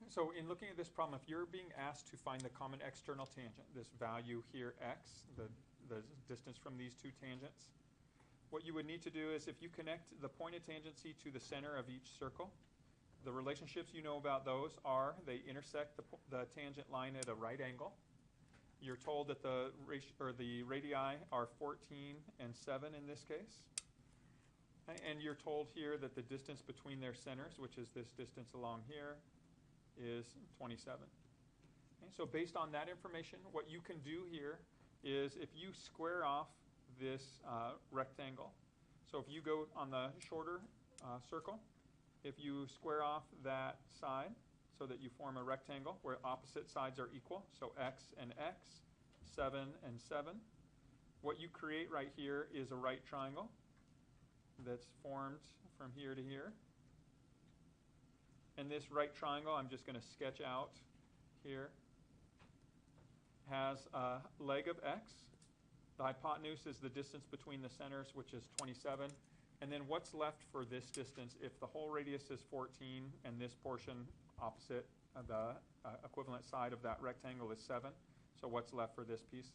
So in looking at this problem, if you're being asked to find the common external tangent, this value here x, the distance from these two tangents, what you would need to do is if you connect the point of tangency to the center of each circle, the relationships you know about those are they intersect the tangent line at a right angle. You're told that the radii are 14 and 7 in this case. And you're told here that the distance between their centers, which is this distance along here, is 27. Okay, so based on that information, what you can do here is if you square off this rectangle, so if you go on the shorter circle, if you square off that side so that you form a rectangle where opposite sides are equal, so x and x, 7 and 7, what you create right here is a right triangle that's formed from here to here. And this right triangle, I'm just going to sketch out here, has a leg of x. The hypotenuse is the distance between the centers, which is 27. And then what's left for this distance if the whole radius is 14 and this portion opposite the equivalent side of that rectangle is 7? So what's left for this piece?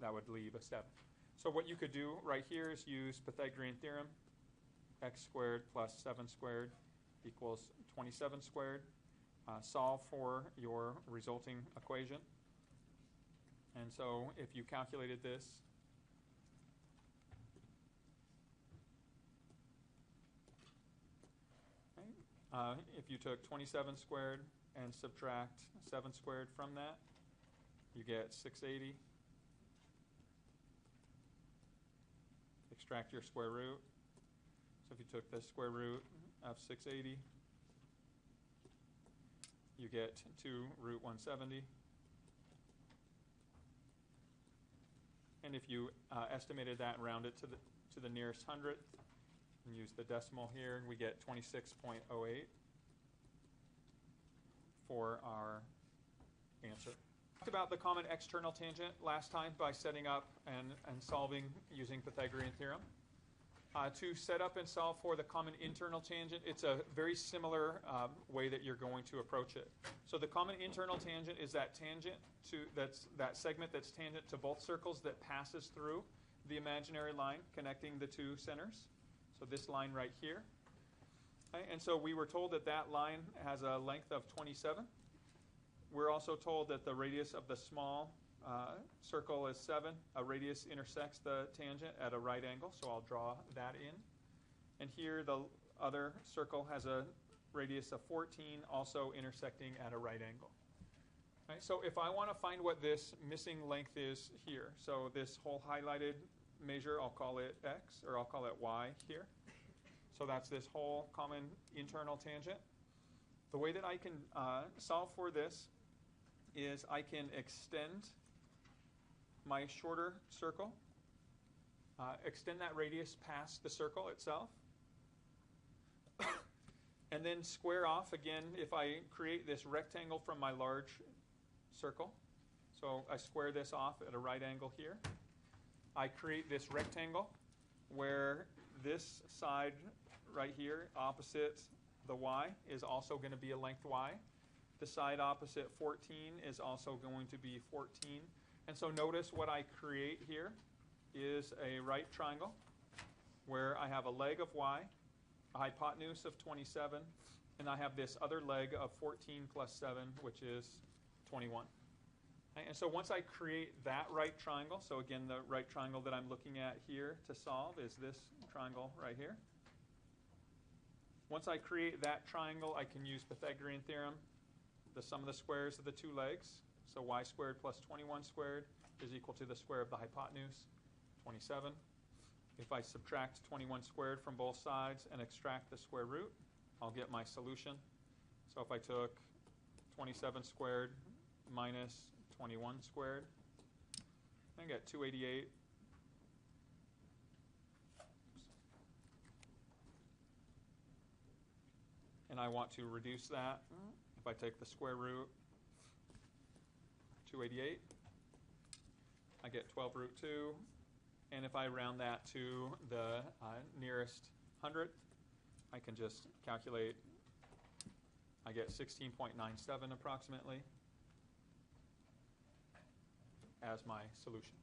That would leave a 7. So what you could do right here is use Pythagorean theorem. X squared plus 7 squared equals 27 squared. Solve for your resulting equation. And so if you calculated this, if you took 27 squared and subtract 7 squared from that, you get 680. Extract your square root. So if you took the square root of 680, you get 2 root 170. And if you estimated that and round it to the nearest hundredth, and use the decimal here, we get 26.08 for our answer. We talked about the common external tangent last time by setting up and solving using Pythagorean theorem. To set up and solve for the common internal tangent, it's a very similar way that you're going to approach it. So the common internal tangent is that that segment that's tangent to both circles that passes through the imaginary line connecting the two centers. So this line right here. Okay, and so we were told that that line has a length of 27. We're also told that the radius of the small circle is 7. A radius intersects the tangent at a right angle, so I'll draw that in. And here the other circle has a radius of 14, also intersecting at a right angle. Okay, so if I want to find what this missing length is here, so this whole highlighted measure, I'll call it x, or I'll call it y here. So that's this whole common internal tangent. The way that I can solve for this is I can extend my shorter circle, extend that radius past the circle itself, and then square off again if I create this rectangle from my large circle. So I square this off at a right angle here. I create this rectangle where this side right here opposite the y is also going to be a length y. The side opposite 14 is also going to be 14. And so notice what I create here is a right triangle where I have a leg of y, a hypotenuse of 27, and I have this other leg of 14 plus 7, which is 21. And so once I create that right triangle, so again, the right triangle that I'm looking at here to solve is this triangle right here. Once I create that triangle, I can use Pythagorean theorem, the sum of the squares of the two legs. So y squared plus 21 squared is equal to the square of the hypotenuse, 27. If I subtract 21 squared from both sides and extract the square root, I'll get my solution. So if I took 27 squared minus 21 squared, I get 288. And I want to reduce that. If I take the square root, 288, I get 12 root 2. And if I round that to the nearest hundredth, I can just calculate I get 16.97 approximately as my solution.